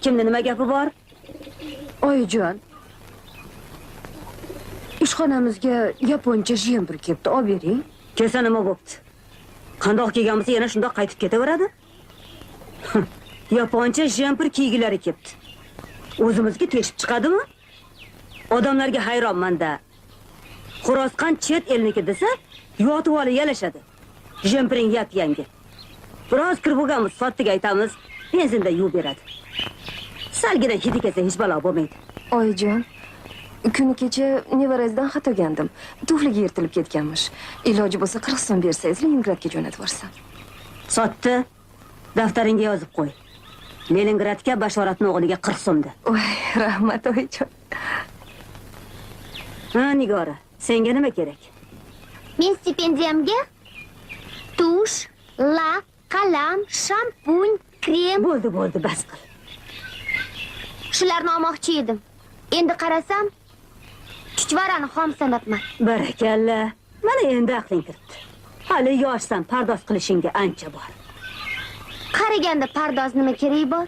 Kimni nima gapi bor? Oyijon. Ishxonamizga yaponcha jemper kelibdi, olib bering. Kelsa nima bo'pti? Qandoq kelgan bo'lsa yana shundoq qaytib ketaveradi. Yaponcha jemper kiygilari kelibdi. O'zimizga teshib chiqadimi? Odamlarga hayronman-da. Xo'rozqon chet elniki desa, yotib olib yalashadi. Jempering yap-yangi. Biroz kirib bo'lganmiz, sottiga aytamiz, benzinda yuvib beradi. Salgina hidi kelsa hech balo bo'lmaydi. Oyijon, kuni kecha nevarasidan xat olgandim. Tufliga yirtilib ketganmish. Iloji bo'lsa 40 so'm bersangiz, Leningradga jo'natib yuborsam. Sotdi. Daftaringga yozib qo'y. Leningradga Bashoratning o'g'liga 40 so'mda. Voy, rahmat oyijon. Ha, Nigora, senga nima kerak? Men stipendiyamga tush, lak, qalam, shampun, krem Bo'ldi, bas qil. shularni olmoqchi edim. Endi qarasam, chuchvarani xom sanabman. Barakalla. Mana endi aqling kiribdi. Hali yoshsan, pardoz qilishingga ancha bor. Qaraganda pardoz nima keragi bor?